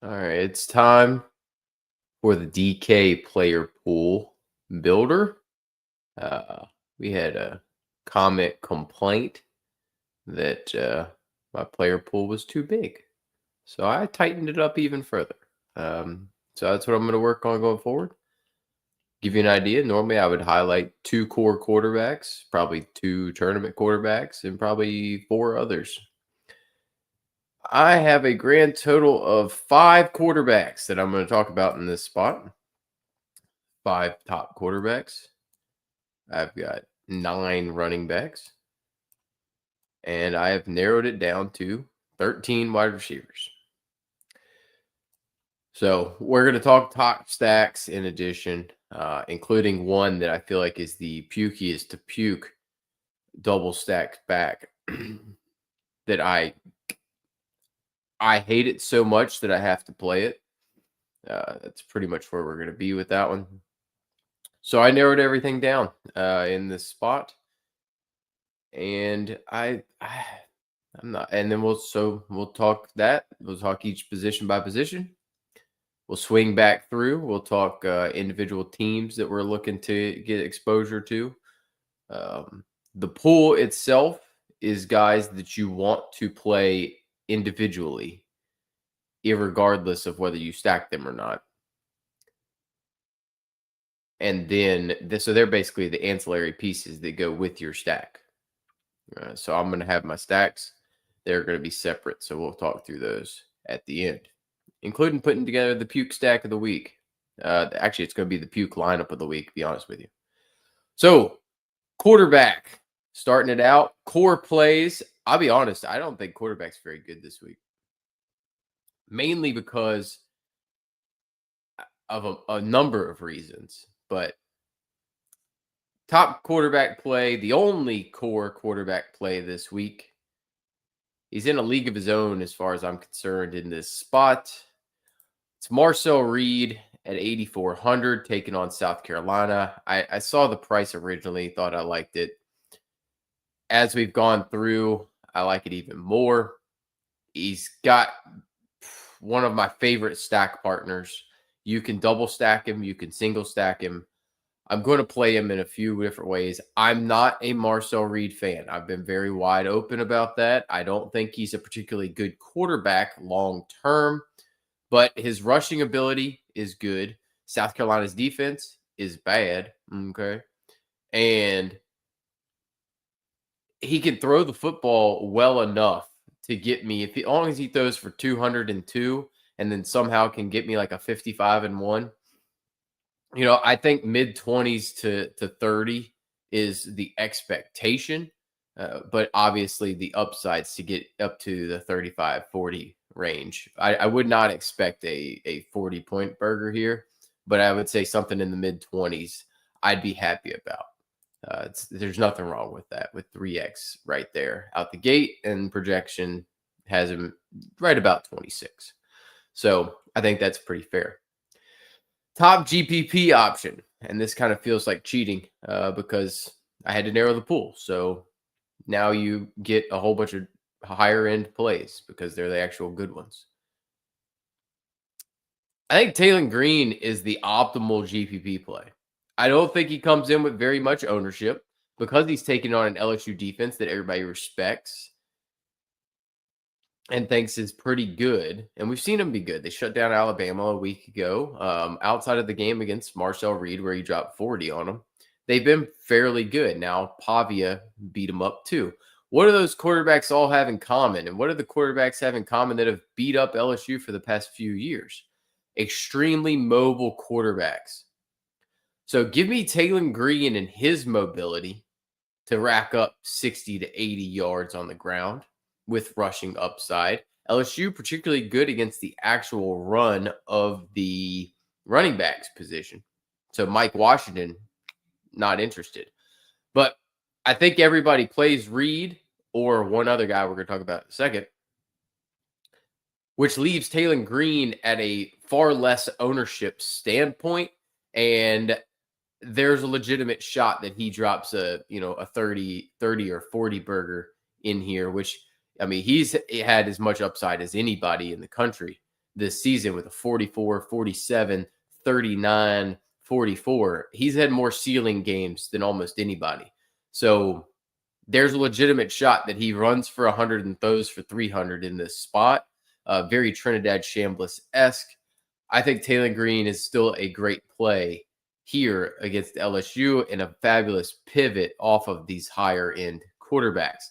All right, it's time for the DK player pool builder. Uh, we had a comment complaint that my player pool was too big, so I tightened it up even further. So that's what I'm going to work on going forward. Give you an idea. Normally, I would highlight 2 core quarterbacks, probably 2 tournament quarterbacks, and probably 4 others. I have a grand total of 5 quarterbacks that I'm going to talk about in this spot. 5 top quarterbacks. I've got 9 running backs. And I have narrowed it down to 13 wide receivers. So we're going to talk top stacks in addition, including one that I feel like is the pukiest to puke double stacked back that I hate it so much that I have to play it. That's pretty much where we're going to be with that one. So I narrowed everything down in this spot, and I'm not. And then we'll talk that. We'll talk each position by position. We'll swing back through. We'll talk individual teams that we're looking to get exposure to. The pool itself is guys that you want to play individually, irregardless of whether you stack them or not. And then so they're basically the ancillary pieces that go with your stack. So I'm going to have my stacks. They're going to be separate. So we'll talk through those at the end, including putting together the puke stack of the week. Actually, it's going to be the puke lineup of the week, to be honest with you. So quarterback, starting it out, core plays. I'll be honest, I don't think quarterback's very good this week. Mainly because of a number of reasons. But top quarterback play, the only core quarterback play this week. He's in a league of his own as far as I'm concerned in this spot. It's Marcel Reed at 8,400 taking on South Carolina. I saw the price originally, thought I liked it. As we've gone through, I like it even more. He's got one of my favorite stack partners. You can double stack him. You can single stack him. I'm going to play him in a few different ways. I'm not a Marcel Reed fan. I've been very wide open about that. I don't think he's a particularly good quarterback long term, but his rushing ability is good. South Carolina's defense is bad. Okay. And he can throw the football well enough to get me, as long as he throws for 202 and then somehow can get me like a 55-1. I think mid 20s to 30 is the expectation, but obviously the upsides to get up to the 35-40 range. I would not expect a 40-point burger here, but I would say something in the mid 20s I'd be happy about. There's nothing wrong with that, with 3x right there out the gate, and projection has him right about 26. So I think that's pretty fair. Top GPP option, and this kind of feels like cheating because I had to narrow the pool. So now you get a whole bunch of higher end plays because they're the actual good ones. I think Taylor Green is the optimal GPP play. I don't think he comes in with very much ownership because he's taking on an LSU defense that everybody respects and thinks is pretty good. And we've seen him be good. They shut down Alabama a week ago. Outside of the game against Marcel Reed, where he dropped 40 on them, they've been fairly good. Now, Pavia beat him up too. What do those quarterbacks all have in common? And what do the quarterbacks have in common that have beat up LSU for the past few years? Extremely mobile quarterbacks. So give me Taylor Green and his mobility to rack up 60 to 80 yards on the ground with rushing upside. LSU particularly good against the actual run of the running backs position. So Mike Washington, not interested. But I think everybody plays Reed or one other guy we're going to talk about in a second, which leaves Taylor Green at a far less ownership standpoint. And there's a legitimate shot that he drops a 30 or 40 burger in here, which, I mean, he's had as much upside as anybody in the country. this season with a 44, 47, 39, 44. He's had more ceiling games than almost anybody. So there's a legitimate shot that he runs for 100 and throws for 300 in this spot. Very Trinidad Chambliss-esque. I think Taylor Green is still a great play here against LSU and a fabulous pivot off of these higher end quarterbacks.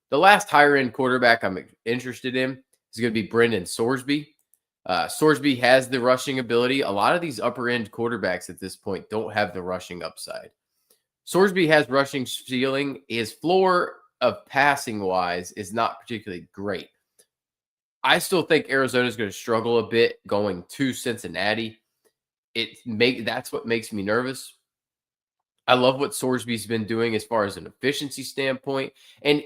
The last higher end quarterback I'm interested in is going to be Brendan Sorsby. Sorsby has the rushing ability. A lot of these upper end quarterbacks at this point don't have the rushing upside. Sorsby has rushing ceiling. His floor of passing wise is not particularly great. I still think Arizona is going to struggle a bit going to Cincinnati. That's what makes me nervous. I love what Sorsby's been doing as far as an efficiency standpoint, and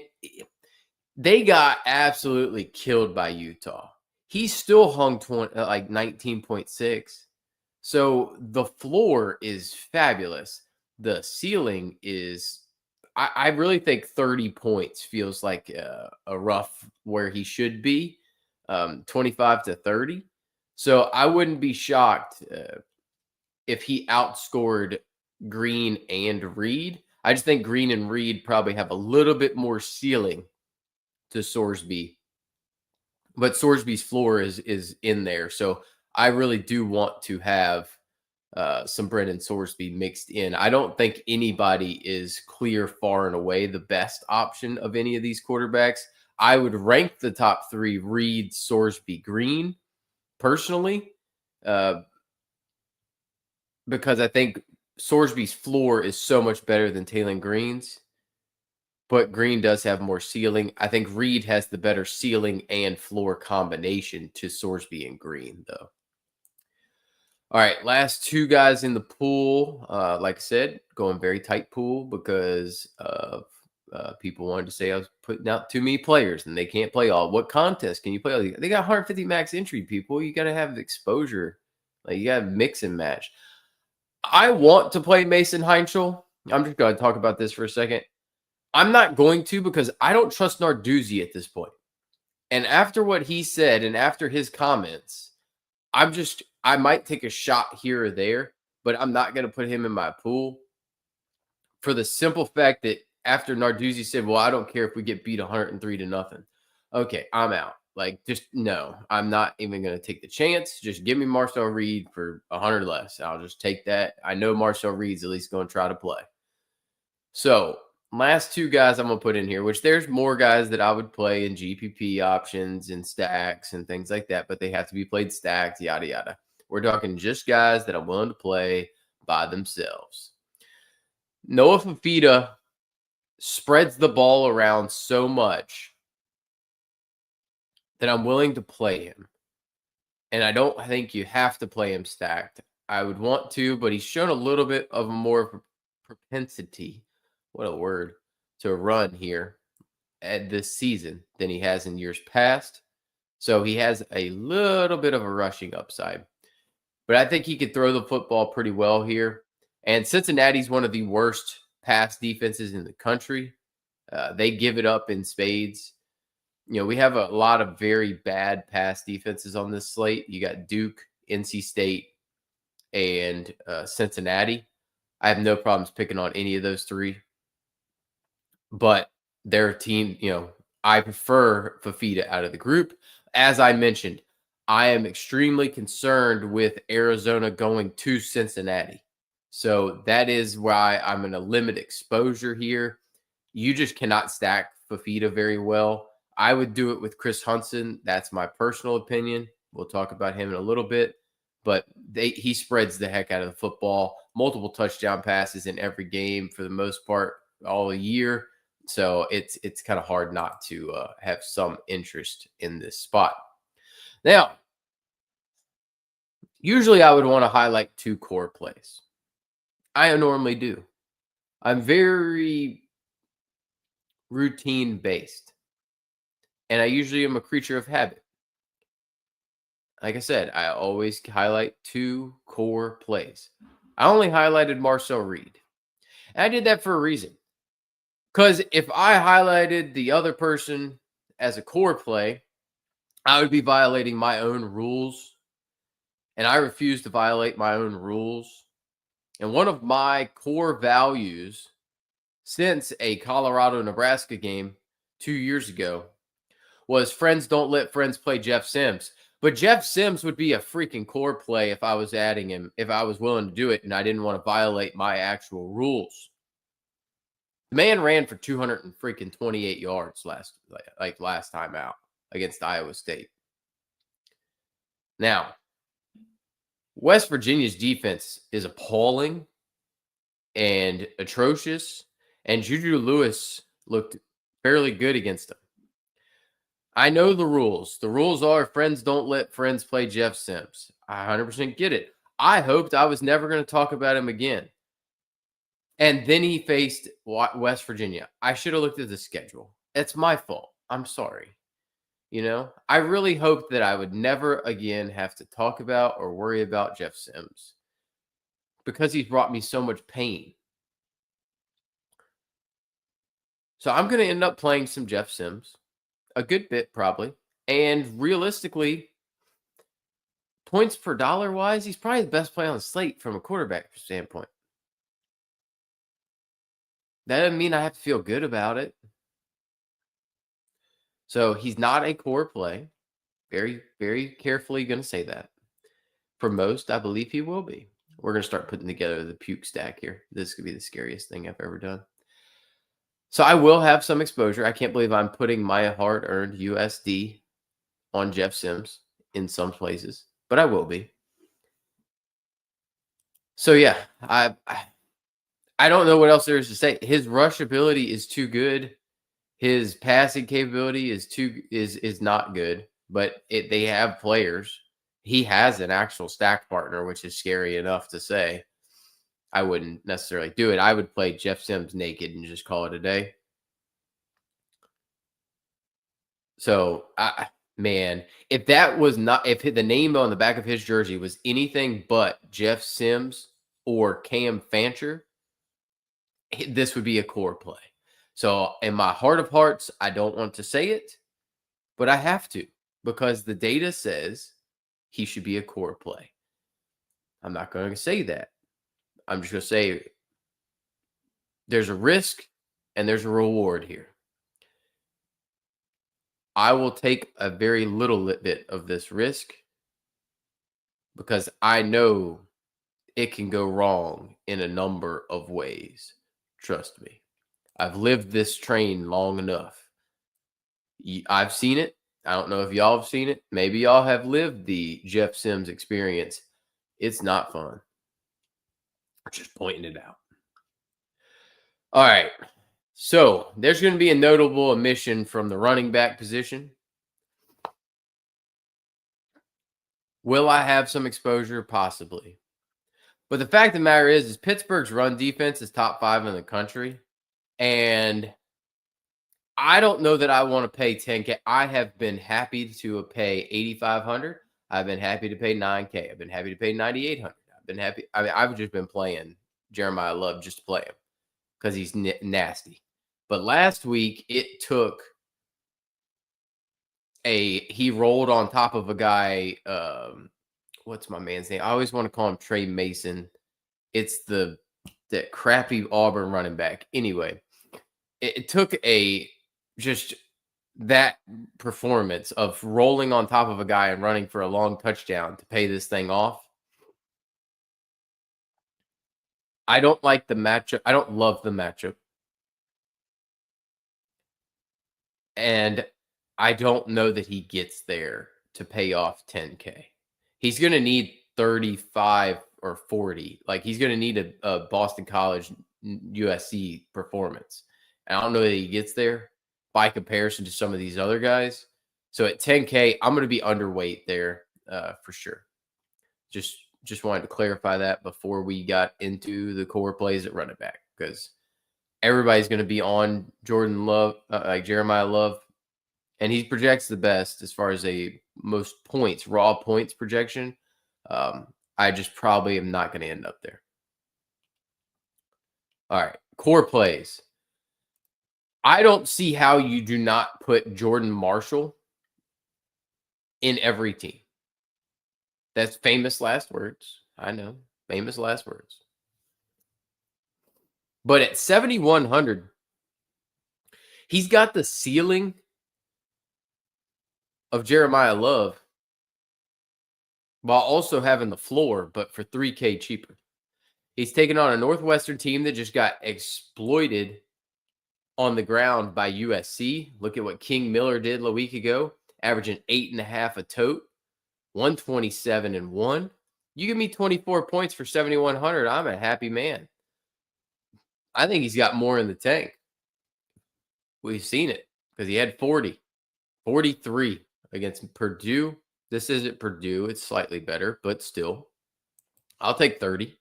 they got absolutely killed by Utah. He still hung 19.6. So the floor is fabulous. The ceiling is, I really think 30 points feels like a rough where he should be, 25 to 30. So I wouldn't be shocked if he outscored Green and Reed. I just think Green and Reed probably have a little bit more ceiling to Sorsby, but Sorsby's floor is in there. So I really do want to have some Brendan Sorsby mixed in. I don't think anybody is clear far and away the best option of any of these quarterbacks. I would rank the top three Reed, Sorsby, Green personally, because I think Sorsby's floor is so much better than Taylor Green's, but Green does have more ceiling. I think Reed has the better ceiling and floor combination to Sorsby and Green, though. All right, last two guys in the pool. Like I said, going very tight pool because of people wanted to say I was putting out too many players and they can't play all. What contest can you play all? They got 150 max entry, people. You got to have exposure. Like, you got to mix and match. I want to play Mason Heinschel. I'm just going to talk about this for a second. I'm not going to because I don't trust Narduzzi at this point. And after what he said and after his comments, I might take a shot here or there, but I'm not going to put him in my pool for the simple fact that after Narduzzi said, well, I don't care if we get beat 103 to nothing. Okay, I'm out. Like, just no, I'm not even going to take the chance. Just give me Marcel Reed for 100 less. I'll just take that. I know Marcel Reed's at least going to try to play. So last two guys I'm going to put in here, which there's more guys that I would play in GPP options and stacks and things like that, but they have to be played stacked, yada, yada. We're talking just guys that I'm willing to play by themselves. Noah Fifita spreads the ball around so much that I'm willing to play him. And I don't think you have to play him stacked. I would want to, but he's shown a little bit of a more propensity, what a word, to run here at this season than he has in years past. So he has a little bit of a rushing upside. But I think he could throw the football pretty well here. And Cincinnati's one of the worst pass defenses in the country. They give it up in spades. You know, we have a lot of very bad pass defenses on this slate. You got Duke, NC State, and Cincinnati. I have no problems picking on any of those three. But their team, you know, I prefer Fifita out of the group. As I mentioned, I am extremely concerned with Arizona going to Cincinnati. So that is why I'm going to limit exposure here. You just cannot stack Fifita very well. I would do it with Chris Hunson. That's my personal opinion. We'll talk about him in a little bit. But he spreads the heck out of the football. Multiple touchdown passes in every game for the most part all year. So it's kind of hard not to have some interest in this spot. Now, usually I would want to highlight two core plays. I normally do. I'm very routine based. And I usually am a creature of habit. Like I said, I always highlight two core plays. I only highlighted Marcel Reed. And I did that for a reason. Because if I highlighted the other person as a core play, I would be violating my own rules, and I refuse to violate my own rules. And one of my core values since a Colorado-Nebraska game 2 years ago was friends don't let friends play Jeff Sims. But Jeff Sims would be a freaking core play if I was adding him, if I was willing to do it and I didn't want to violate my actual rules. The man ran for 200 and freaking 28 yards last time out against Iowa State. Now, West Virginia's defense is appalling and atrocious, and Juju Lewis looked fairly good against them. I know the rules. The rules are friends don't let friends play Jeff Sims. I 100% get it. I hoped I was never going to talk about him again. And then he faced West Virginia. I should have looked at the schedule. It's my fault. I'm sorry. I really hoped that I would never again have to talk about or worry about Jeff Sims because he's brought me so much pain. So I'm going to end up playing some Jeff Sims, a good bit probably. And realistically, points per dollar wise, he's probably the best play on the slate from a quarterback standpoint. That doesn't mean I have to feel good about it. So he's not a core play. Very, very carefully going to say that. For most, I believe he will be. We're going to start putting together the puke stack here. This could be the scariest thing I've ever done. So I will have some exposure. I can't believe I'm putting my hard-earned USD on Jeff Sims in some places, but I will be. So yeah, I don't know what else there is to say. His rush ability is too good. His passing capability is not good, but they have players. He has an actual stack partner, which is scary enough to say. I wouldn't necessarily do it. I would play Jeff Sims naked and just call it a day. So, man, if that was not, if the name on the back of his jersey was anything but Jeff Sims or Cam Fancher, this would be a core play. So, in my heart of hearts, I don't want to say it, but I have to because the data says he should be a core play. I'm not going to say that. I'm just going to say there's a risk and there's a reward here. I will take a very little bit of this risk because I know it can go wrong in a number of ways. Trust me. I've lived this train long enough. I've seen it. I don't know if y'all have seen it. Maybe y'all have lived the Jeff Sims experience. It's not fun. I'm just pointing it out. All right. So there's going to be a notable omission from the running back position. Will I have some exposure? Possibly. But the fact of the matter is Pittsburgh's run defense is top 5 in the country. And I don't know that I want to pay 10K. I have been happy to pay 8,500. I've been happy to pay 9K. I've been happy to pay 9,800. I've been happy. I mean, I've just been playing Jeremiah Love just to play him because he's nasty. But last week it took he rolled on top of a guy. What's my man's name? I always want to call him Trey Mason. It's that crappy Auburn running back. Anyway, it took just that performance of rolling on top of a guy and running for a long touchdown to pay this thing off. I don't like the matchup. I don't love the matchup. And I don't know that he gets there to pay off 10K. He's going to need 35 or 40. Like he's going to need a Boston College USC performance. And I don't know that he gets there by comparison to some of these other guys. So at 10K, I'm going to be underweight there for sure. Just wanted to clarify that before we got into the core plays at running back because everybody's going to be on Jordan Love, like Jeremiah Love, and he projects the best as far as a most points, raw points projection. I just probably am not going to end up there. All right, core plays. I don't see how you do not put Jordan Marshall in every team. That's famous last words. I know. Famous last words. But at 7,100, he's got the ceiling of Jeremiah Love while also having the floor, but for $3K cheaper. He's taking on a Northwestern team that just got exploited on the ground by USC. Look at what King Miller did a week ago, averaging 8.5 a tote, 127-1. You give me 24 points for 7,100, I'm a happy man. I think he's got more in the tank. We've seen it because he had 40, 43 against Purdue. This isn't Purdue. It's slightly better, but still. I'll take 30.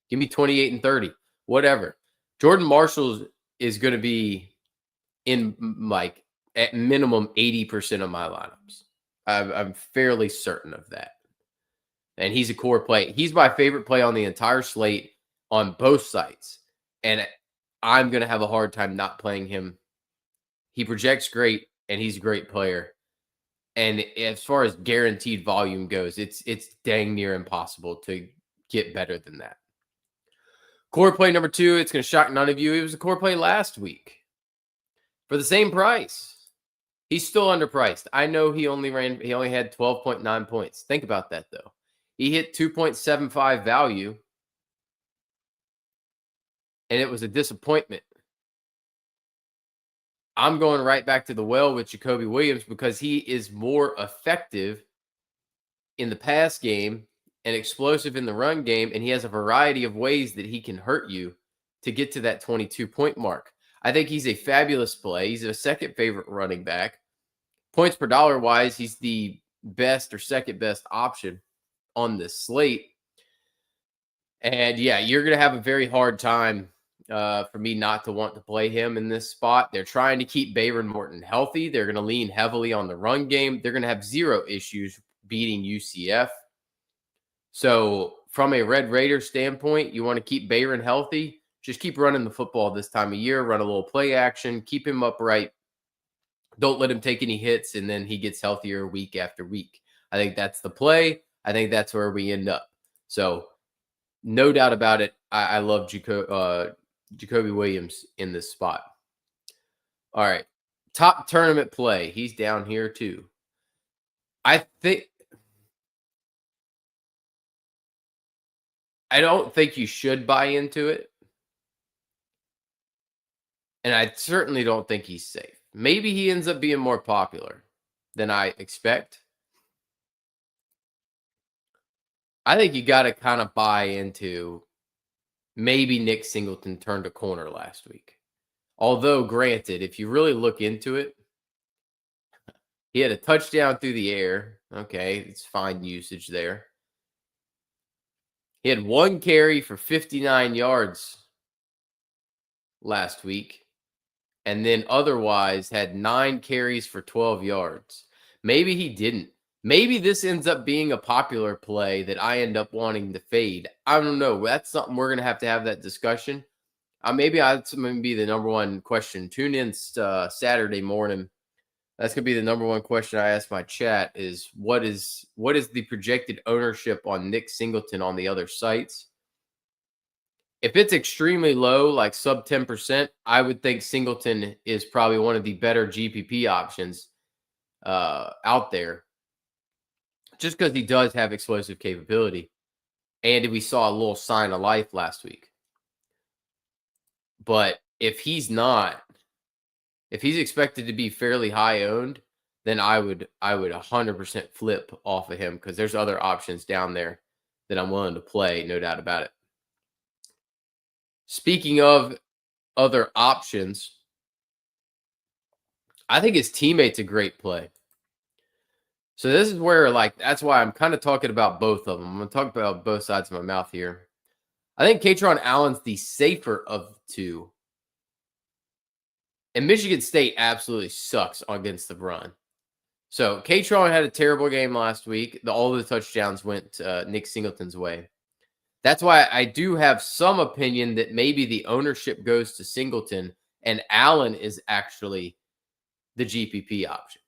Give me 28 and 30. Whatever. Jordan Marshall is going to be in like at minimum 80% of my lineups. I'm fairly certain of that. And he's a core play. He's my favorite play on the entire slate on both sites. And I'm going to have a hard time not playing him. He projects great, and he's a great player. And as far as guaranteed volume goes, it's dang near impossible to get better than that. Core play number 2, it's going to shock none of you. It was a core play last week for the same price. He's still underpriced. I know he only had 12.9 points. Think about that, though. He hit 2.75 value, and it was a disappointment. I'm going right back to the well with Jacoby Williams because he is more effective in the pass game and explosive in the run game, and he has a variety of ways that he can hurt you to get to that 22-point mark. I think he's a fabulous play. He's a second favorite running back. Points per dollar wise, he's the best or second best option on this slate. And yeah, you're going to have a very hard time for me not to want to play him in this spot. They're trying to keep Bayron Morton healthy. They're going to lean heavily on the run game. They're going to have zero issues beating UCF. So from a Red Raider standpoint, you want to keep Bayron healthy. Just keep running the football this time of year. Run a little play action. Keep him upright. Don't let him take any hits, and then he gets healthier week after week. I think that's the play. I think that's where we end up. So no doubt about it. I love Jacoby Williams in this spot. All right. Top tournament play. He's down here too. I don't think you should buy into it. And I certainly don't think he's safe. Maybe he ends up being more popular than I expect. I think you got to kind of buy into maybe Nick Singleton turned a corner last week. Although, granted, if you really look into it, he had a touchdown through the air. Okay, it's fine usage there. He had 1 carry for 59 yards last week. And then otherwise had 9 carries for 12 yards. Maybe he didn't. Maybe this ends up being a popular play that I end up wanting to fade. I don't know. That's something we're going to have that discussion. Maybe that's going to be the number one question. Tune in Saturday morning. That's going to be the number one question I ask my chat is what is the projected ownership on Nick Singleton on the other sites? If it's extremely low, like sub 10%, I would think Singleton is probably one of the better GPP options out there. Just because he does have explosive capability. And we saw a little sign of life last week. But if he's expected to be fairly high owned, then I would 100% flip off of him because there's other options down there that I'm willing to play, no doubt about it. Speaking of other options, I think his teammate's a great play. So this is where, that's why I'm kind of talking about both of them. I'm going to talk about both sides of my mouth here. I think Katron Allen's the safer of the two. And Michigan State absolutely sucks against the run. So Katron had a terrible game last week. All the touchdowns went Nick Singleton's way. That's why I do have some opinion that maybe the ownership goes to Singleton and Allen is actually the GPP option.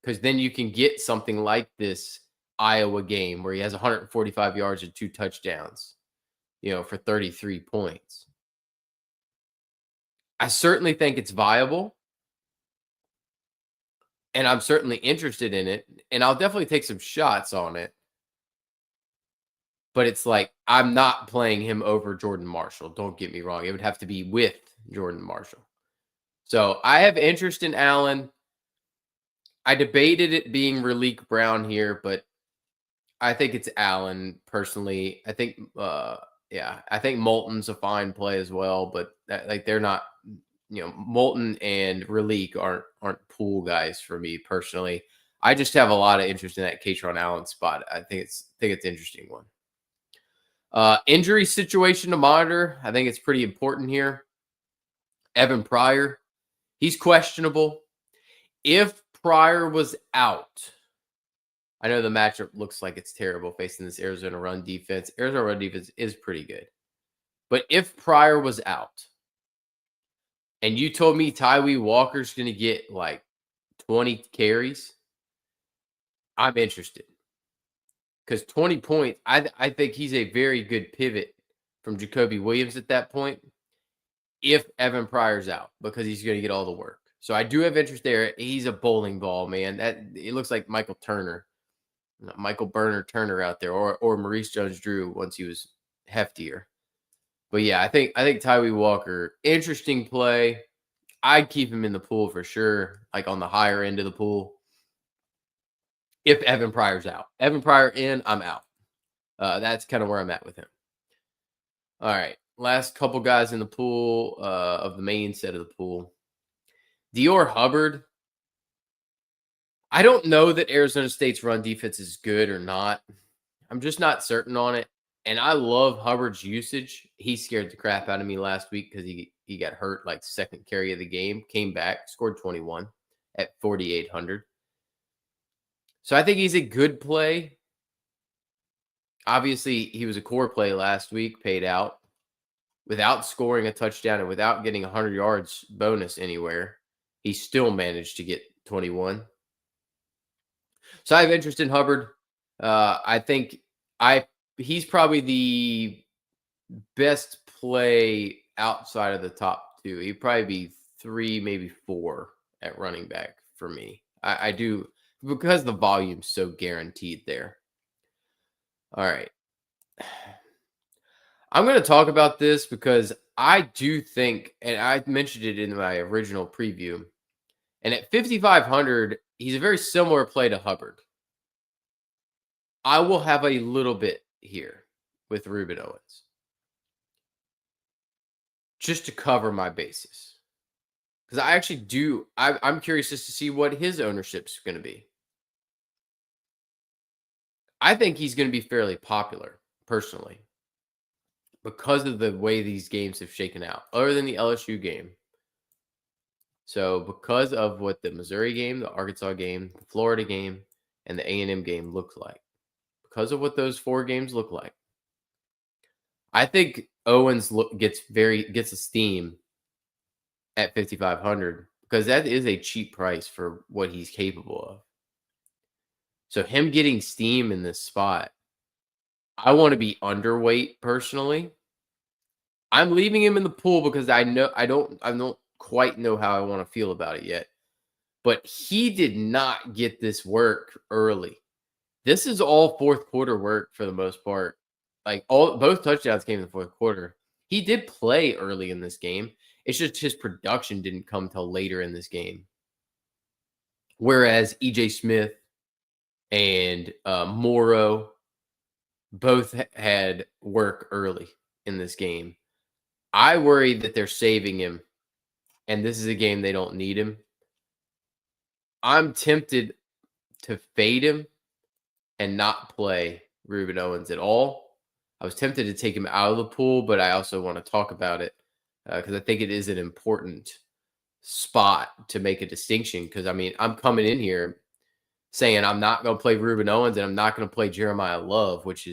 because then you can get something like this Iowa game where he has 145 yards and 2 touchdowns, for 33 points. I certainly think it's viable, and I'm certainly interested in it, and I'll definitely take some shots on it. But it's like, I'm not playing him over Jordan Marshall. Don't get me wrong. It would have to be with Jordan Marshall. So I have interest in Allen. I debated it being Raleek Brown here, but I think it's Allen personally. I think, I think Moulton's a fine play as well, but they're not, Moulton and Raleek aren't pool guys for me personally. I just have a lot of interest in that Katron Allen spot. I think it's an interesting one. Injury situation to monitor. I think it's pretty important here. Evan Pryor, he's questionable. If Pryor was out, I know the matchup looks like it's terrible facing this Arizona run defense. Arizona run defense is pretty good. But if Pryor was out, and you told me Tyree Walker's going to get like 20 carries, I'm interested. Because 20 points, I think he's a very good pivot from Jacoby Williams at that point if Evan Pryor's out, because he's going to get all the work. So I do have interest there. He's a bowling ball, man. It looks like Michael Burner Turner out there, or Maurice Jones-Drew once he was heftier. But yeah, I think Tyree Walker, interesting play. I'd keep him in the pool for sure, like on the higher end of the pool. If Evan Pryor's out. Evan Pryor in, I'm out. That's kind of where I'm at with him. All right. Last couple guys in the pool of the main set of the pool. Dior Hubbard. I don't know that Arizona State's run defense is good or not. I'm just not certain on it. And I love Hubbard's usage. He scared the crap out of me last week because he got hurt like second carry of the game, came back, scored 21 at 4,800. So I think he's a good play. Obviously, he was a core play last week, paid out without scoring a touchdown and without getting 100 yards bonus anywhere. He still managed to get 21. So I have interest in Hubbard. I think he's probably the best play outside of the top two. He'd probably be 3, maybe 4 at running back for me. I do, because the volume's so guaranteed there. All right. I'm going to talk about this because I do think, and I mentioned it in my original preview, and at 5,500, he's a very similar play to Hubbard. I will have a little bit here with Ruben Owens, just to cover my bases. Because I actually do, I'm curious just to see what his ownership's going to be. I think he's going to be fairly popular, personally, because of the way these games have shaken out, other than the LSU game. So because of what the Missouri game, the Arkansas game, the Florida game, and the A&M game looked like, because of what those 4 games look like, I think Owens gets a steam at 5,500 because that is a cheap price for what he's capable of. So him getting steam in this spot, I want to be underweight personally. I'm leaving him in the pool because I don't quite know how I want to feel about it yet. But he did not get this work early. This is all fourth quarter work for the most part. Like both touchdowns came in the fourth quarter. He did play early in this game. It's just his production didn't come till later in this game. Whereas EJ Smith and Morrow both had work early in this game. I worry that they're saving him, and this is a game they don't need him. I'm tempted to fade him and not play Ruben Owens at all. I was tempted to take him out of the pool, but I also want to talk about it because I think it is an important spot to make a distinction. Because, I mean, I'm coming in here saying I'm not going to play Ruben Owens and I'm not going to play Jeremiah Love, which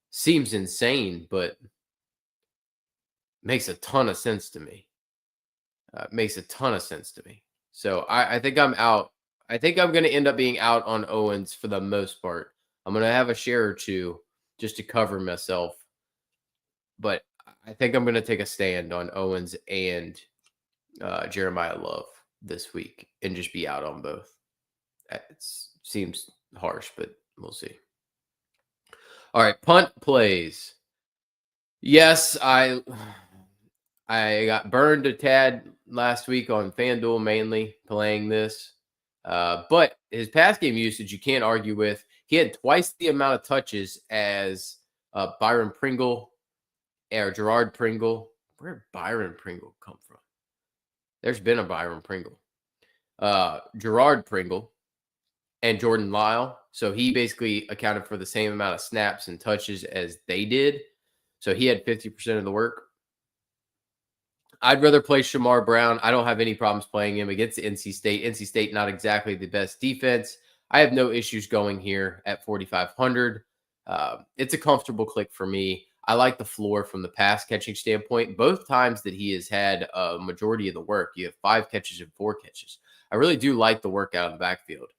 seems insane, but makes a ton of sense to me. So I think I'm out. I think I'm going to end up being out on Owens for the most part. I'm going to have a share or two just to cover myself, but I think I'm going to take a stand on Owens and Jeremiah Love this week and just be out on both. It seems harsh, but we'll see. All right, punt plays. Yes, I got burned a tad last week on FanDuel mainly playing this. But his pass game usage, you can't argue with. He had twice the amount of touches as Byron Pringle or Gerard Pringle. Where did Byron Pringle come from? There's been a Byron Pringle. Gerard Pringle and Jordan Lyle. So he basically accounted for the same amount of snaps and touches as they did. So he had 50% of the work. I'd rather play Shamar Brown. I don't have any problems playing him against NC State. NC State, not exactly the best defense. I have no issues going here at 4,500. It's a comfortable click for me. I like the floor from the pass catching standpoint. Both times that he has had a majority of the work, you have 5 catches and 4 catches. I really do like the work out of the backfield.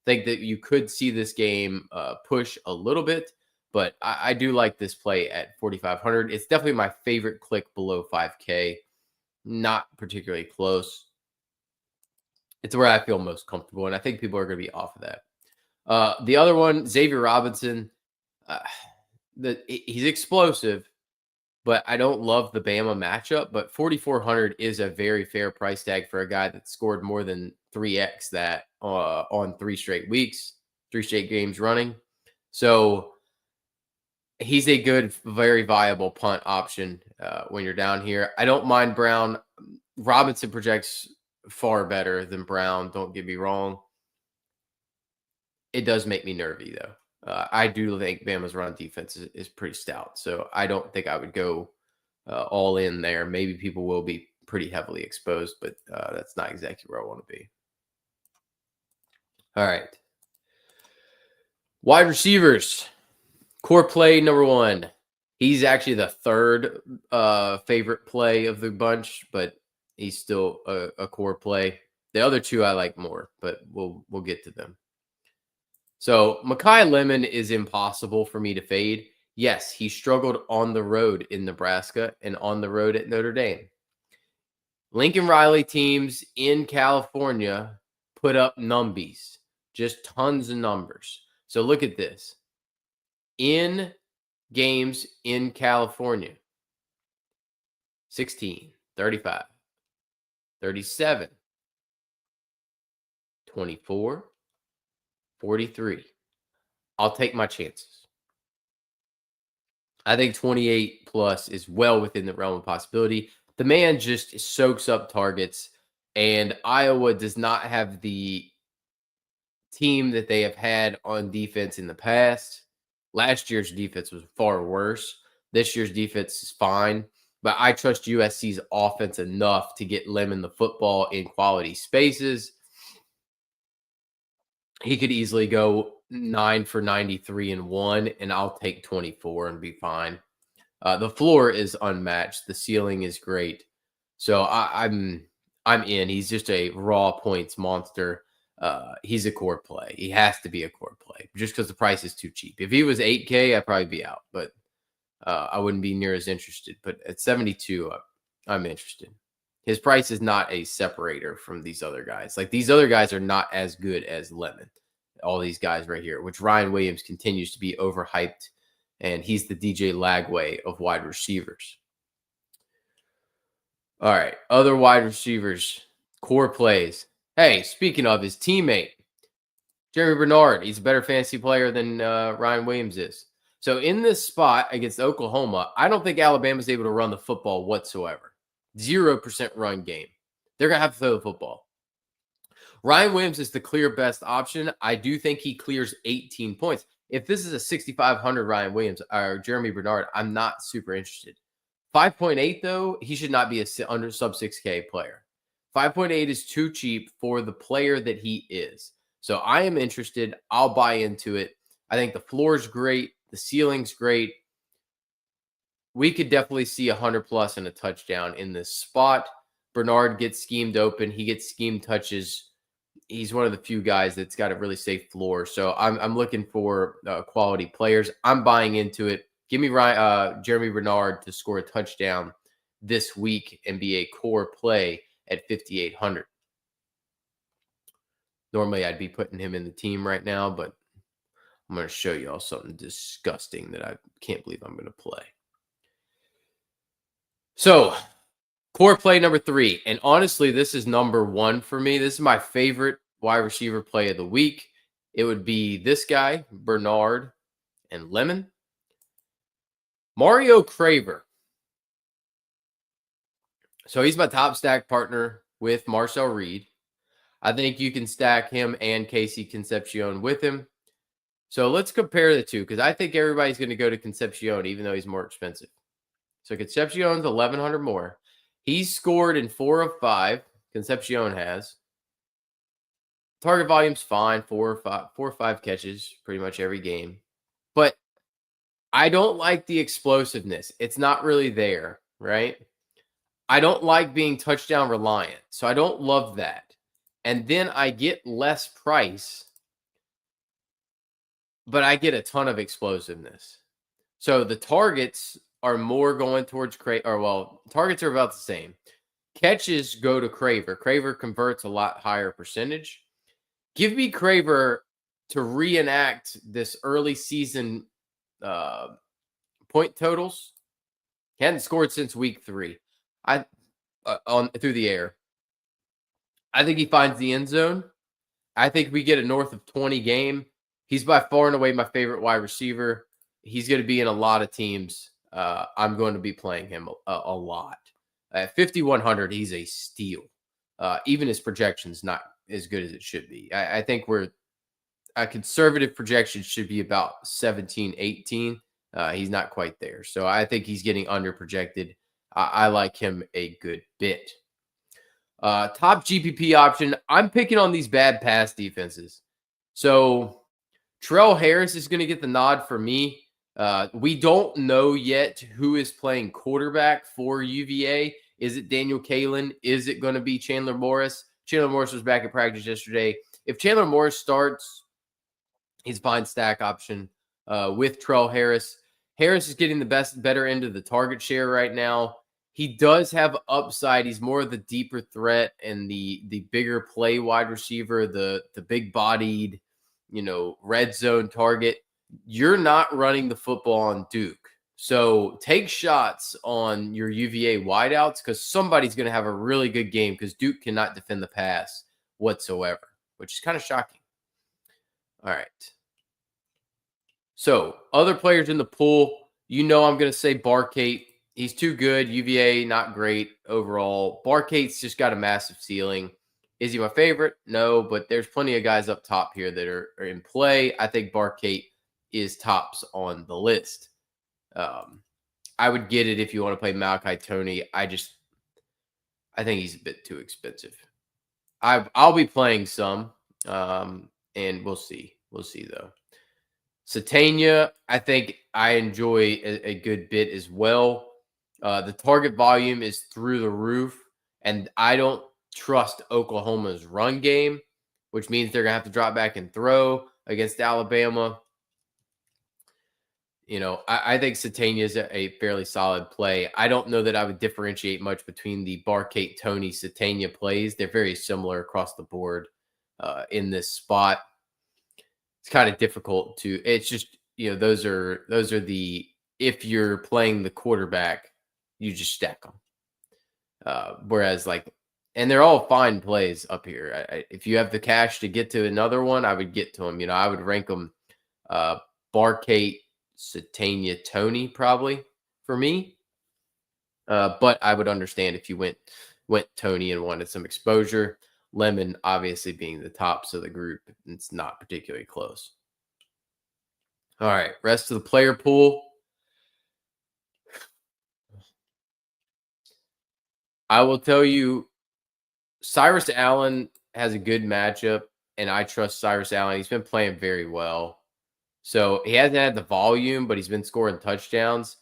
Think that you could see this game push a little bit, but I do like this play at 4,500. It's definitely my favorite click below 5K. Not particularly close. It's where I feel most comfortable, and I think people are going to be off of that. The other one, Xavier Robinson, he's explosive, but I don't love the Bama matchup. But 4,400 is a very fair price tag for a guy that scored more than 3x that on 3 straight weeks, 3 straight games running. So he's a good, very viable punt option when you're down here. I don't mind Brown. Robinson projects far better than Brown. Don't get me wrong. It does make me nervy, though. I do think Bama's run defense is pretty stout. So I don't think I would go all in there. Maybe people will be pretty heavily exposed, but that's not exactly where I want to be. All right. Wide receivers. Core play number 1. He's actually the third favorite play of the bunch, but he's still a core play. The other 2 I like more, but we'll get to them. So Mekhi Lemon is impossible for me to fade. Yes, he struggled on the road in Nebraska and on the road at Notre Dame. Lincoln Riley teams in California put up numbies, just tons of numbers. So look at this. In games in California, 16, 35, 37, 24, 43. I'll take my chances. I think 28 plus is well within the realm of possibility. The man just soaks up targets, and Iowa does not have the team that they have had on defense in the past. Last year's defense was far worse. This year's defense is fine, but I trust USC's offense enough to get Lemon the football in quality spaces. He could easily go 9 for 93 and 1, and I'll take 24 and be fine. The floor is unmatched. The ceiling is great. So I'm in. He's just a raw points monster. He's a core play. He has to be a core play just because the price is too cheap. If he was 8K, I'd probably be out, but I wouldn't be near as interested. But at 72, I'm interested. His price is not a separator from these other guys. Like, these other guys are not as good as Lemon. All these guys right here, which Ryan Williams continues to be overhyped, and he's the DJ Lagway of wide receivers. All right, other wide receivers, core plays. Hey, speaking of his teammate, Jeremy Bernard, he's a better fantasy player than Ryan Williams is. So in this spot against Oklahoma, I don't think Alabama's able to run the football whatsoever. 0% run game. They're going to have to throw the football. Ryan Williams is the clear best option. I do think he clears 18 points. If this is a 6,500 Ryan Williams or Jeremy Bernard, I'm not super interested. 5.8, though, he should not be a under sub 6K player. 5.8 is too cheap for the player that he is. So I am interested. I'll buy into it. I think the floor is great. The ceiling's great. We could definitely see 100 plus and a touchdown in this spot. Bernard gets schemed open. He gets scheme touches he's one of the few guys that's got a really safe floor. So I'm looking for quality players. I'm buying into it. Give me Jeremy Renard to score a touchdown this week and be a core play at 5,800. Normally, I'd be putting him in the team right now, but I'm going to show you all something disgusting that I can't believe I'm going to play. So, core play number 3. And honestly, this is number 1 for me. This is my favorite wide receiver play of the week. It would be this guy, Bernard and Lemon. Mario Craver. So he's my top stack partner with Marcel Reed. I think you can stack him and Casey Concepcion with him. So let's compare the two because I think everybody's going to go to Concepcion even though he's more expensive. So Concepcion's 1,100 more. He's scored in 4 of 5. Concepcion has. Target volume's fine, 4 or 5 catches pretty much every game. But I don't like the explosiveness. It's not really there, right? I don't like being touchdown reliant. So I don't love that. And then I get less price, but I get a ton of explosiveness. So the targets are more going towards targets are about the same. Catches go to Craver. Craver converts a lot higher percentage. Give me Craver to reenact this early season point totals. He hadn't scored since week 3. Through the air. I think he finds the end zone. I think we get a north of 20 game. He's by far and away my favorite wide receiver. He's going to be in a lot of teams. I'm going to be playing him a lot. At 5,100, he's a steal. Even his projection's not as good as it should be. I think a conservative projection should be about 17, 18. He's not quite there. So I think he's getting under projected. I like him a good bit. Top GPP option. I'm picking on these bad pass defenses. So Terrell Harris is going to get the nod for me. We don't know yet who is playing quarterback for UVA. Is it Daniel Kalen? Is it going to be Chandler Morris? Chandler Morris was back at practice yesterday. If Chandler Morris starts, he's a fine stack option with Terrell Harris. Harris is getting the better end of the target share right now. He does have upside. He's more of the deeper threat and the bigger play wide receiver, the big-bodied, red zone target. You're not running the football on Duke. So take shots on your UVA wideouts because somebody's going to have a really good game because Duke cannot defend the pass whatsoever, which is kind of shocking. All right. So other players in the pool, I'm going to say Barkate. He's too good. UVA, not great overall. Barkate's just got a massive ceiling. Is he my favorite? No, but there's plenty of guys up top here that are in play. I think Barkate is tops on the list. I would get it if you want to play Malachi Toney. I think he's a bit too expensive. I'll be playing some, and we'll see. We'll see, though. Satania, I think I enjoy a good bit as well. The target volume is through the roof, and I don't trust Oklahoma's run game, which means they're going to have to drop back and throw against Alabama. I think Satania is a fairly solid play. I don't know that I would differentiate much between the Barkate, Toney, Satania plays. They're very similar across the board in this spot. It's kind of difficult to. It's just those are the if you're playing the quarterback, you just stack them. Whereas and they're all fine plays up here. If you have the cash to get to another one, I would get to them. I would rank them Barkate, Satania, Toney probably for me. But I would understand if you went Toney and wanted some exposure. Lemon obviously being the tops of the group. It's not particularly close. All right, rest of the player pool. I will tell you, Cyrus Allen has a good matchup, and I trust Cyrus Allen. He's been playing very well. So he hasn't had the volume, but he's been scoring touchdowns.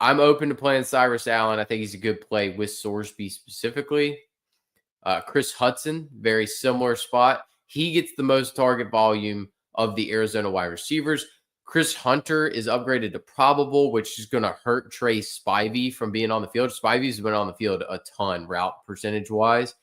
I'm open to playing Cyrus Allen. I think he's a good play with Sorsby specifically. Chris Hudson, very similar spot. He gets the most target volume of the Arizona wide receivers. Chris Hunter is upgraded to probable, which is going to hurt Trey Spivey from being on the field. Spivey's been on the field a ton route percentage wise.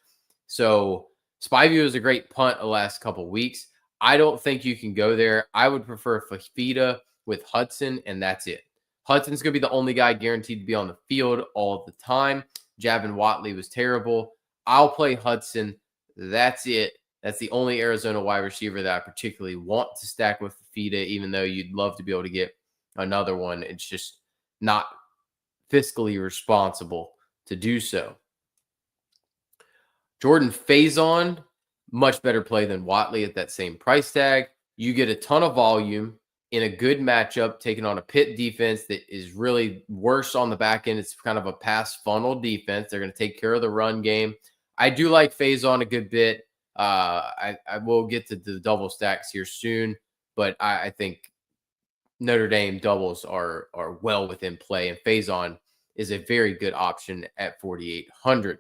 So Spivey was a great punt the last couple weeks. I don't think you can go there. I would prefer Fafita with Hudson, and that's it. Hudson's going to be the only guy guaranteed to be on the field all the time. Javin Watley was terrible. I'll play Hudson. That's it. That's the only Arizona wide receiver that I particularly want to stack with Fafita, even though you'd love to be able to get another one. It's just not fiscally responsible to do so. Jordan Faison, much better play than Watley at that same price tag. You get a ton of volume in a good matchup, taking on a Pitt defense that is really worse on the back end. It's kind of a pass funnel defense. They're going to take care of the run game. I do like Faison a good bit. I will get to the double stacks here soon, but I think Notre Dame doubles are well within play, and Faison is a very good option at 4,800.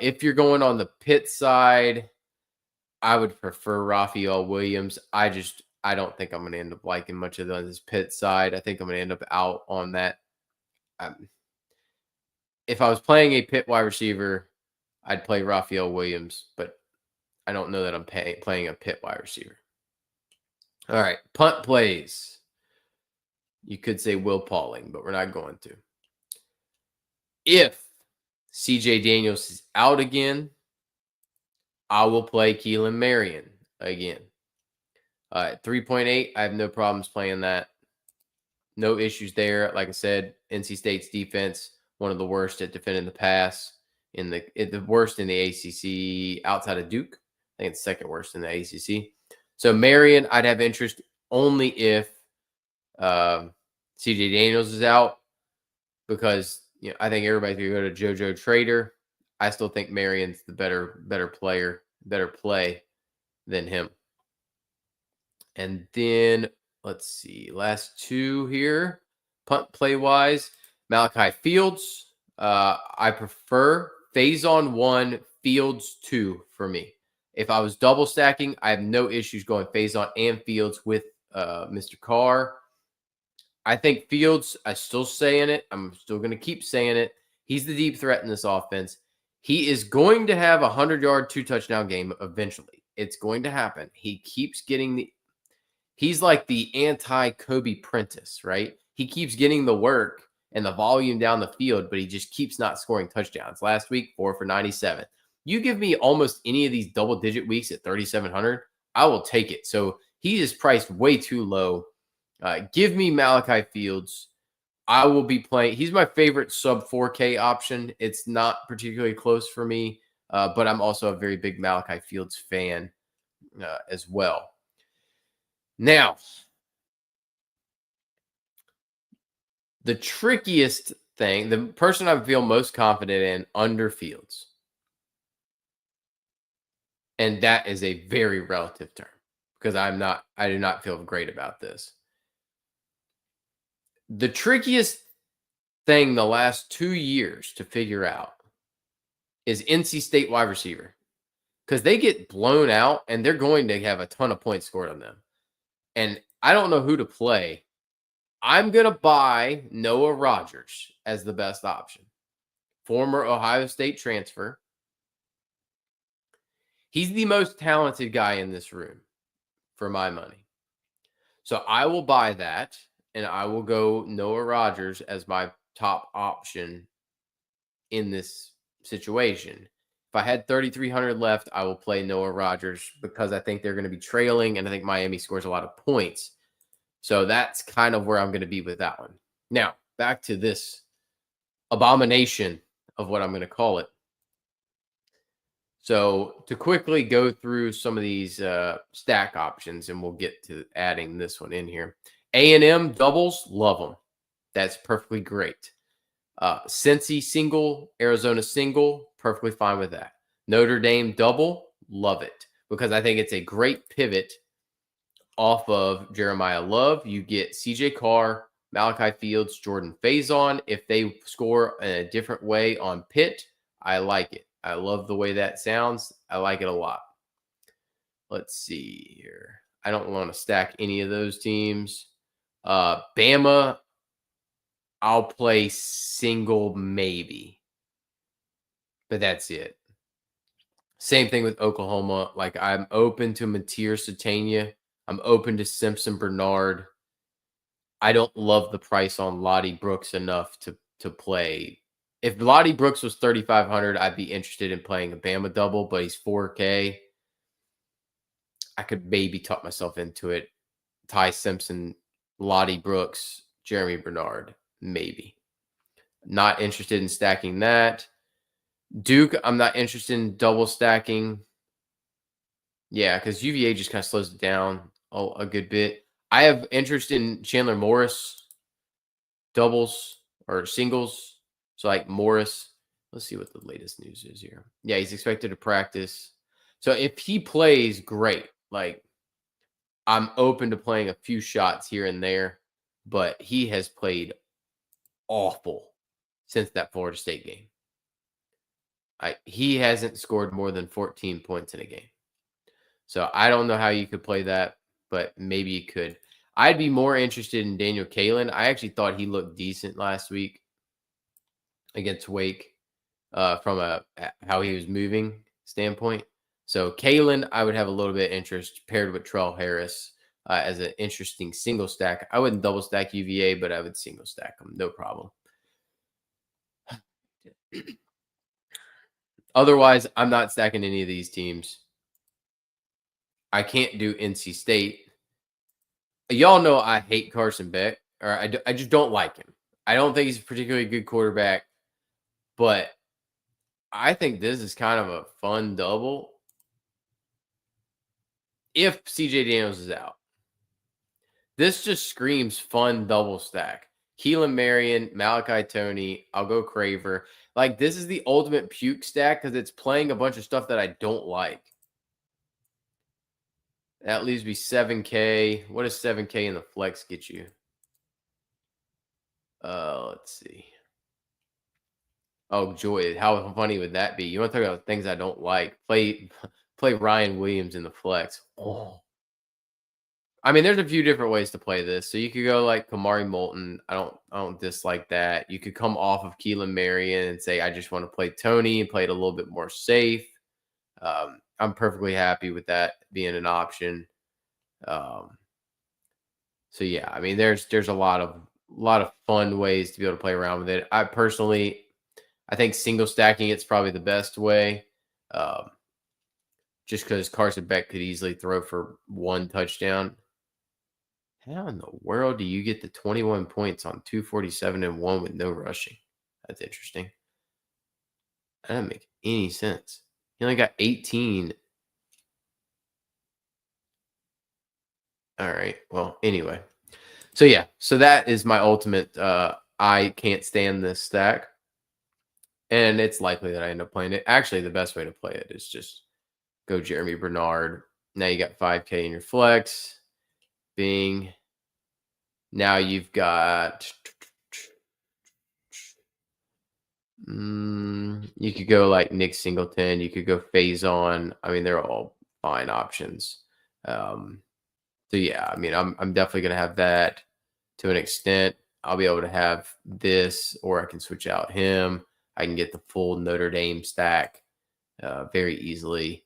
If you're going on the Pitt side, I would prefer Raphael Williams. I don't think I'm going to end up liking much of this Pitt side. I think I'm going to end up out on that. If I was playing a Pitt wide receiver, I'd play Raphael Williams, but I don't know that I'm playing a Pitt wide receiver. All right, punt plays. You could say Will Pauling, but we're not going to. If CJ Daniels is out again, I will play Keelan Marion again. 3.8, I have no problems playing that. No issues there. Like I said, NC State's defense, one of the worst at defending the pass, the worst in the ACC outside of Duke. I think it's second worst in the ACC. So Marion, I'd have interest only if CJ Daniels is out, because I think everybody's going to go to JoJo Trader. I still think Marion's the better player, better play than him. And then let's see, last two here, punt play wise, Malachi Fields. I prefer Faison 1, Fields 2 for me. If I was double stacking, I have no issues going Faison and Fields with Mr. Carr. I think Fields, I'm still saying it. I'm still going to keep saying it. He's the deep threat in this offense. He is going to have a 100-yard, 2-touchdown game eventually. It's going to happen. He keeps getting he's like the anti-Kobe Prentice, right? He keeps getting the work and the volume down the field, but he just keeps not scoring touchdowns. Last week, 4 for 97. You give me almost any of these double-digit weeks at 3,700, I will take it. So he is priced way too low. Give me Malachi Fields. I will be playing. He's my favorite sub 4K option. It's not particularly close for me, but I'm also a very big Malachi Fields fan as well. Now, the trickiest thing, the person I feel most confident in under Fields, and that is a very relative term because I do not feel great about this. The trickiest thing the last 2 years to figure out is NC State wide receiver, because they get blown out and they're going to have a ton of points scored on them. And I don't know who to play. I'm going to buy Noah Rogers as the best option. Former Ohio State transfer. He's the most talented guy in this room for my money. So I will buy that, and I will go Noah Rogers as my top option in this situation. If I had 3,300 left, I will play Noah Rogers because I think they're going to be trailing, and I think Miami scores a lot of points. So that's kind of where I'm going to be with that one. Now, back to this abomination of what I'm going to call it. So to quickly go through some of these stack options, and we'll get to adding this one in here. A&M doubles, love them. That's perfectly great. Cincy single, Arizona single, perfectly fine with that. Notre Dame double, love it, because I think it's a great pivot off of Jeremiah Love. You get CJ Carr, Malachi Fields, Jordan Faison. If they score in a different way on Pitt, I like it. I love the way that sounds. I like it a lot. Let's see here. I don't want to stack any of those teams. Bama, I'll play single maybe, but that's it. Same thing with Oklahoma. Like I'm open to Matir Satania. I'm open to Simpson Bernard. I don't love the price on Lottie Brooks enough to play. If Lottie Brooks was 3,500, I'd be interested in playing a Bama double, but he's 4K. I could maybe talk myself into it. Ty Simpson, Lottie Brooks, Jeremy Bernard, maybe. Not interested in stacking that. Duke, I'm not interested in double stacking. Yeah, because UVA just kind of slows it down a good bit. I have interest in Chandler Morris doubles or singles. So like Morris, let's see what the latest news is here. Yeah, he's expected to practice. So if he plays, great. Like I'm open to playing a few shots here and there, but he has played awful since that Florida State game. He hasn't scored more than 14 points in a game. So I don't know how you could play that, but maybe you could. I'd be more interested in Daniel Kalen. I actually thought he looked decent last week against Wake from how he was moving standpoint. So Kalen, I would have a little bit of interest paired with Trell Harris as an interesting single stack. I wouldn't double stack UVA, but I would single stack them. No problem. Otherwise, I'm not stacking any of these teams. I can't do NC State. Y'all know I hate Carson Beck, or I just don't like him. I don't think he's a particularly good quarterback, but I think this is kind of a fun double if CJ Daniels is out. This just screams fun double stack. Keelan Marion, Malachi Tony, I'll go Craver. Like, this is the ultimate puke stack because it's playing a bunch of stuff that I don't like. That leaves me 7K. What does 7K in the flex get you? Let's see. Oh, joy. How funny would that be? You want to talk about things I don't like? Play Ryan Williams in the flex. Oh. I mean, there's a few different ways to play this. So you could go like Kamari Moulton. I don't dislike that. You could come off of Keelan Marion and say, I just want to play Tony and play it a little bit more safe. I'm perfectly happy with that being an option. So yeah, I mean, there's a lot of fun ways to be able to play around with it. I think single stacking it's probably the best way. Just because Carson Beck could easily throw for one touchdown. How in the world do you get the 21 points on 247 and 1 with no rushing? That's interesting. That doesn't make any sense. He only got 18. All right. Well, anyway. So yeah, so that is my ultimate I can't stand this stack. And it's likely that I end up playing it. Actually, the best way to play it is just go Jeremy Bernard. Now you got 5K in your flex. Bing. Now you've got you could go like Nick Singleton. You could go Faison. I mean, they're all fine options. So yeah, I mean, I'm definitely gonna have that to an extent. I'll be able to have this, or I can switch out him. I can get the full Notre Dame stack very easily,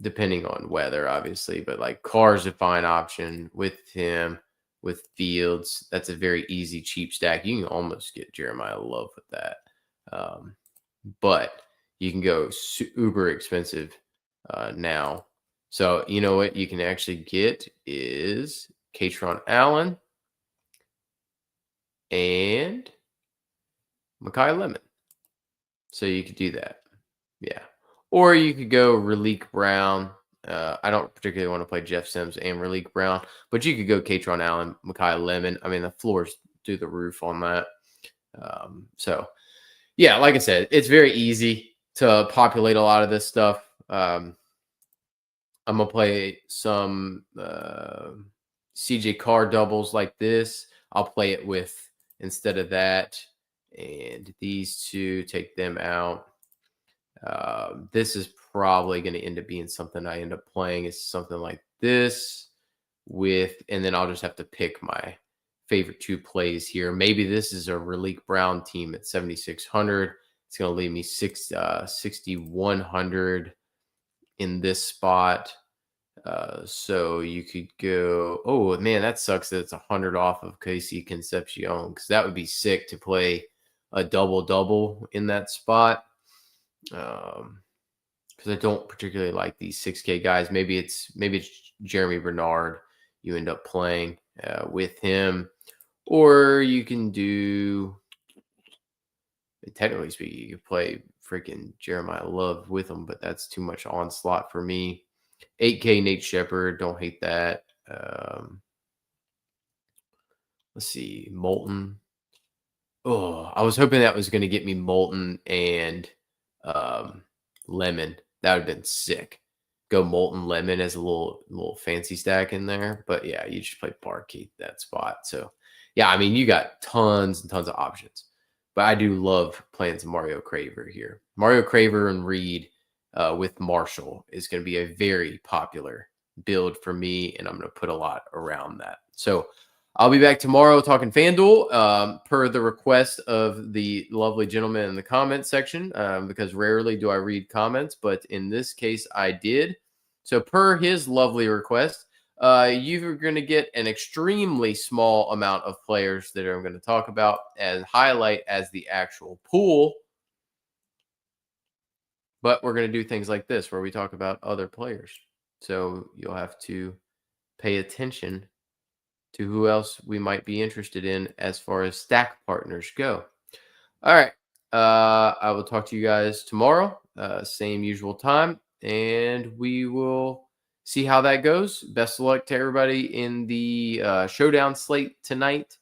depending on weather, obviously. But like Carr's a fine option with him. With Fields, that's a very easy, cheap stack. You can almost get Jeremiah Love with that. But you can go uber expensive now. So you know what you can actually get is Katron Allen and Mekhi Lemon. So you could do that. Yeah. Or you could go Raleek Brown. I don't particularly want to play Jeff Sims and Raleek Brown, but you could go Katron Allen, Mekhi Lemon. I mean, the floor's through the roof on that. So, yeah, like I said, it's very easy to populate a lot of this stuff. I'm going to play some CJ Carr doubles like this. I'll play it with instead of that. And these two, take them out. This is probably going to end up being something I end up playing is something like this and then I'll just have to pick my favorite 2 plays here. Maybe this is a Raleek Brown team at 7,600. It's going to leave me 6,100 in this spot. So you could go, oh man, that sucks that it's 100 off of Casey Concepcion, because that would be sick to play a double in that spot. Because I don't particularly like these 6K guys. Maybe it's Jeremy Bernard you end up playing with him, or you can do. Technically speaking, you could play freaking Jeremiah Love with him, but that's too much onslaught for me. 8K Nate Shepard, don't hate that. Let's see, Moulton. Oh, I was hoping that was going to get me Moulton and Lemon. That would have been sick. Go Moulton Lemon as a little fancy stack in there. But yeah, you just play Barkeith that spot. So yeah, I mean, you got tons and tons of options. But I do love playing some Mario Craver here. Mario Craver and Reed with Marshall is going to be a very popular build for me, and I'm going to put a lot around that. So I'll be back tomorrow talking FanDuel per the request of the lovely gentleman in the comment section, because rarely do I read comments, but in this case I did. So per his lovely request, you're going to get an extremely small amount of players that I'm going to talk about and highlight as the actual pool. But we're going to do things like this where we talk about other players. So you'll have to pay attention to who else we might be interested in as far as stack partners go. All right. I will talk to you guys tomorrow, same usual time, and we will see how that goes. Best of luck to everybody in the showdown slate tonight.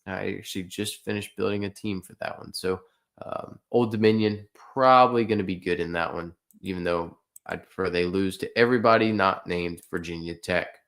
I actually just finished building a team for that one. So Old Dominion probably going to be good in that one, even though I'd prefer they lose to everybody not named Virginia Tech.